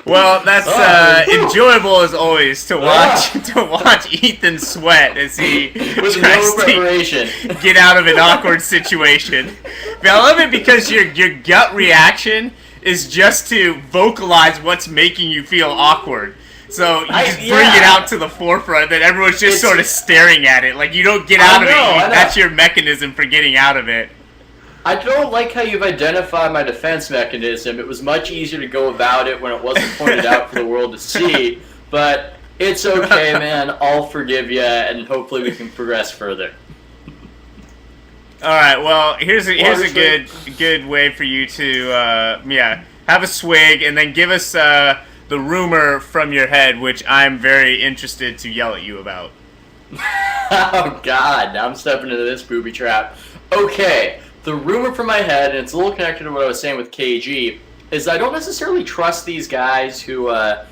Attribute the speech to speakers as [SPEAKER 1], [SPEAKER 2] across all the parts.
[SPEAKER 1] Well, that's enjoyable as always to watch Ethan sweat as he
[SPEAKER 2] with no preparation
[SPEAKER 1] get out of an awkward situation. But I love it because your gut reaction is just to vocalize what's making you feel awkward. So you just bring it out to the forefront, that everyone's just sort of staring at it. Like, you don't get out of it. That's your mechanism for getting out of it.
[SPEAKER 2] I don't like how you've identified my defense mechanism. It was much easier to go about it when it wasn't pointed out for the world to see. But it's okay, man. I'll forgive you, and hopefully we can progress further.
[SPEAKER 1] All right. Well, here's a good way for you to have a swig, and then give us the rumor from your head, which I'm very interested to yell at you about.
[SPEAKER 2] Oh God! Now I'm stepping into this booby trap. Okay. The rumor from my head, and it's a little connected to what I was saying with KG, is I don't necessarily trust these guys who are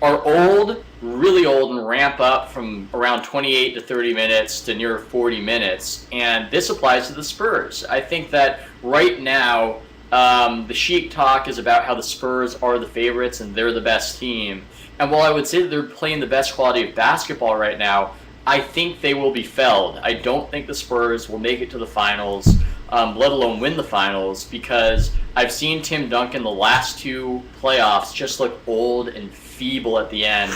[SPEAKER 2] old, really old, and ramp up from around 28 to 30 minutes to near 40 minutes. And this applies to the Spurs. I think that right now, the chic talk is about how the Spurs are the favorites and they're the best team. And while I would say that they're playing the best quality of basketball right now, I think they will be felled. I don't think the Spurs will make it to the finals, let alone win the finals, because I've seen Tim Duncan the last two playoffs just look old and feeble at the end.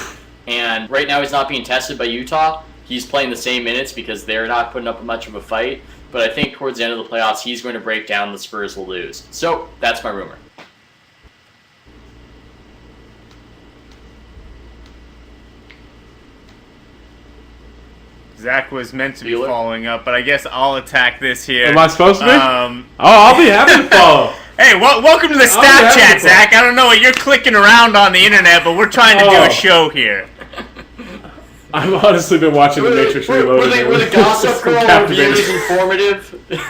[SPEAKER 2] And right now he's not being tested by Utah. He's playing the same minutes because they're not putting up much of a fight. But I think towards the end of the playoffs, he's going to break down, the Spurs will lose. So that's my rumor.
[SPEAKER 1] Zach was meant to be following up, but I guess I'll attack this here.
[SPEAKER 3] Am I supposed to be? I'll be happy to follow.
[SPEAKER 1] Hey, welcome to the Stat Chat, Zach. I don't know what you're clicking around on the internet, but we're trying to do a show here.
[SPEAKER 3] I've honestly been watching The Matrix Reloaded.
[SPEAKER 2] Were the Gossip Girl reviews informative? Did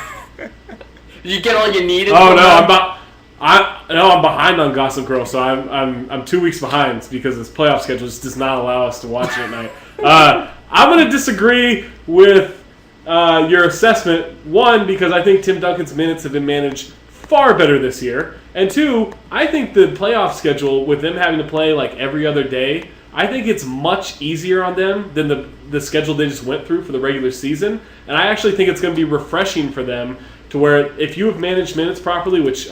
[SPEAKER 2] you get all you needed?
[SPEAKER 3] Oh no, I'm behind on Gossip Girl, so I'm 2 weeks behind because this playoff schedule just does not allow us to watch it at night. I'm going to disagree with your assessment. One, because I think Tim Duncan's minutes have been managed far better this year. And two, I think the playoff schedule, with them having to play like every other day, I think it's much easier on them than the schedule they just went through for the regular season. And I actually think it's going to be refreshing for them to where if you have managed minutes properly, which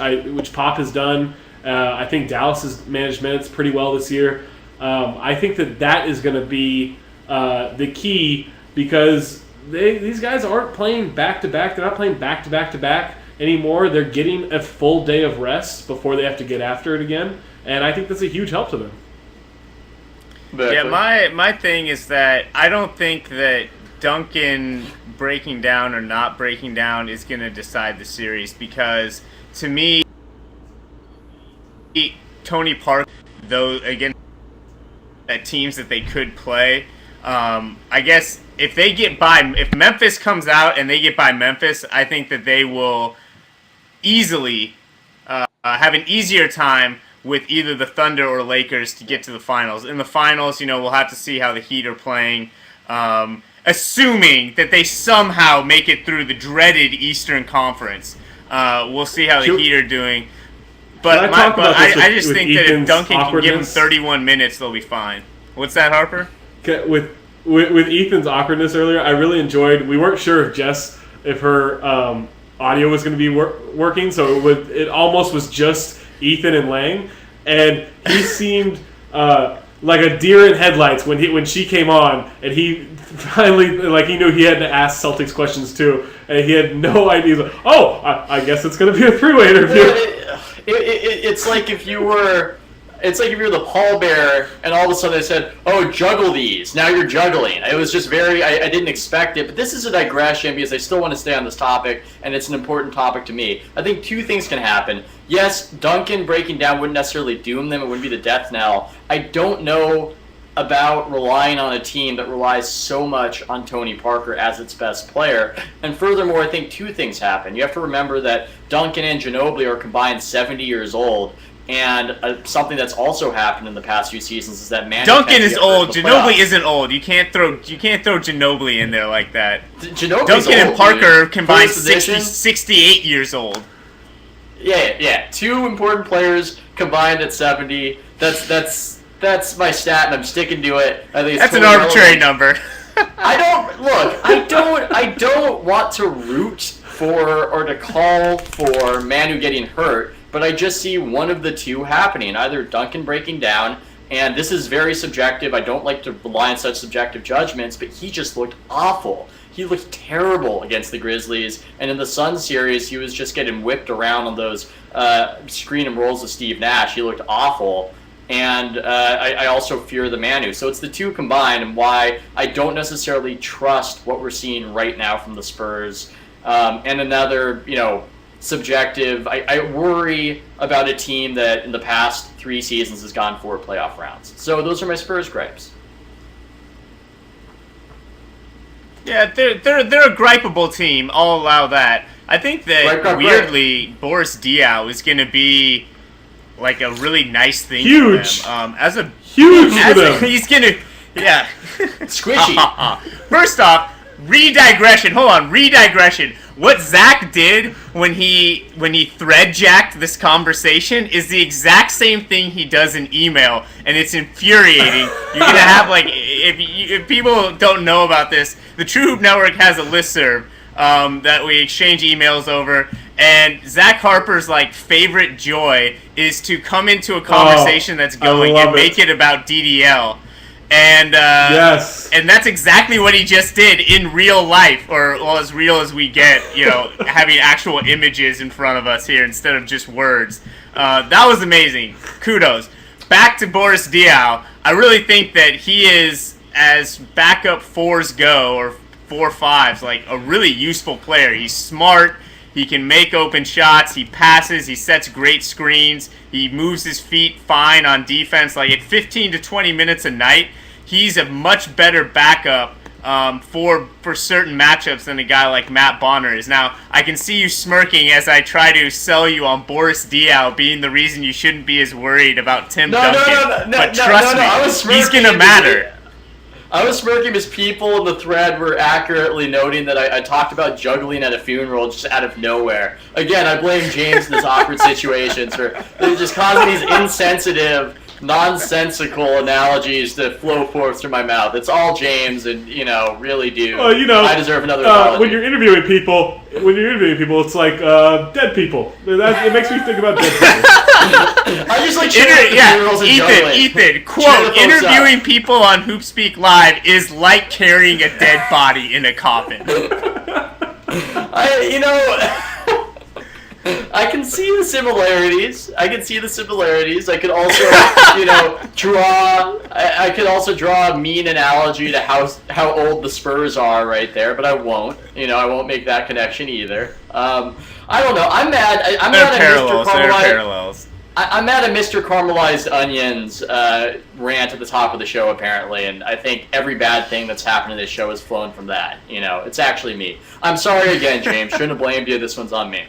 [SPEAKER 3] Pop has done, I think Dallas has managed minutes pretty well this year. I think that is going to be the key, because these guys aren't playing back-to-back. They're not playing back-to-back-to-back anymore. They're getting a full day of rest before they have to get after it again, and I think that's a huge help to them.
[SPEAKER 1] Yeah, my thing is that I don't think that Duncan breaking down or not breaking down is going to decide the series, because to me, Tony Parker, though, against teams that they could play, I guess if Memphis comes out and they get by Memphis, I think that they will easily have an easier time with either the Thunder or Lakers to get to the finals. In the finals, we'll have to see how the Heat are playing. Assuming that they somehow make it through the dreaded Eastern Conference, we'll see how the Heat are doing. But I just think that if Duncan can give them 31 minutes, they'll be fine. What's that, Harper?
[SPEAKER 3] With Ethan's awkwardness earlier, I really enjoyed. We weren't sure if her audio was going to be working, so it almost was just Ethan and Lang, and he seemed like a deer in headlights when she came on, and he finally he knew he had to ask Celtics questions too, and he had no idea. He's like, I guess it's going to be a three-way interview.
[SPEAKER 2] It's like if you were. It's like if you're the pallbearer and all of a sudden they said, "Oh, juggle these." Now you're juggling. It was just I didn't expect it. But this is a digression because I still want to stay on this topic, and it's an important topic to me. I think two things can happen. Yes, Duncan breaking down wouldn't necessarily doom them. It wouldn't be the death knell. I don't know about relying on a team that relies so much on Tony Parker as its best player. And furthermore, I think two things happen. You have to remember that Duncan and Ginobili are combined 70 years old. And something that's also happened in the past few seasons is that
[SPEAKER 1] Duncan is old. Ginobili isn't old. You can't throw Ginobili in there like that. Duncan and Parker combined 68 years old.
[SPEAKER 2] Yeah. Two important players combined at 70. That's my stat, and I'm sticking to it. I think it's
[SPEAKER 1] That's an
[SPEAKER 2] totally
[SPEAKER 1] arbitrary
[SPEAKER 2] relevant.
[SPEAKER 1] number.
[SPEAKER 2] I don't want to root for or to call for Manu getting hurt, but I just see one of the two happening, either Duncan breaking down, and this is very subjective. I don't like to rely on such subjective judgments, but he just looked awful. He looked terrible against the Grizzlies, and in the Suns series, he was just getting whipped around on those screen and rolls of Steve Nash. He looked awful. And I also fear the Manu. So it's the two combined, and why I don't necessarily trust what we're seeing right now from the Spurs. And another, subjective, I worry about a team that in the past 3 seasons has gone 4 playoff rounds. So those are my Spurs gripes.
[SPEAKER 1] Yeah, they're a gripeable team. I'll allow that. I think that weirdly, Boris Diaw is going to be like a really nice thing
[SPEAKER 3] Huge.
[SPEAKER 1] for them. As a
[SPEAKER 3] Huge for them.
[SPEAKER 1] He's gonna, yeah.
[SPEAKER 2] Squishy.
[SPEAKER 1] First off, redigression. What Zach did when he thread jacked this conversation is the exact same thing he does in email, and it's infuriating. You're gonna have if people don't know about this, the True Hoop Network has a listserv that we exchange emails over. And Zach Harper's favorite joy is to come into a conversation that's going and make it about DDL. And
[SPEAKER 3] yes.
[SPEAKER 1] And that's exactly what he just did in real life, or as real as we get, having actual images in front of us here instead of just words. That was amazing. Kudos. Back to Boris Diaw. I really think that he is, as backup 4s go, or 4-5s, a really useful player. He's smart. He can make open shots. He passes. He sets great screens. He moves his feet fine on defense. At 15 to 20 minutes a night, he's a much better backup for certain matchups than a guy like Matt Bonner is. Now, I can see you smirking as I try to sell you on Boris Diaw being the reason you shouldn't be as worried about Tim Duncan. But trust me, he's going to matter.
[SPEAKER 2] I was smirking because people in the thread were accurately noting that I talked about juggling at a funeral just out of nowhere. Again, I blame James in this awkward situations for just causing these insensitive, nonsensical analogies to flow forth through my mouth. It's all James, and really do. I deserve another apology.
[SPEAKER 3] When you're interviewing people, it's like dead people. It makes me think about dead people.
[SPEAKER 2] I just like funerals and juggling.
[SPEAKER 1] Ethan, quote, interviewing people on HoopSpeak Live is like carrying a dead body in a coffin.
[SPEAKER 2] I can see the similarities. I could also, draw. I could also draw a mean analogy to how old the Spurs are right there, but I won't. I won't make that connection either. I don't know. I'm mad. I'm mad at
[SPEAKER 1] parallels.
[SPEAKER 2] I'm mad at Mr. Caramelized Onions rant at the top of the show, apparently, and I think every bad thing that's happened in this show has flown from that. It's actually me. I'm sorry again, James. Shouldn't have blamed you. This one's on me.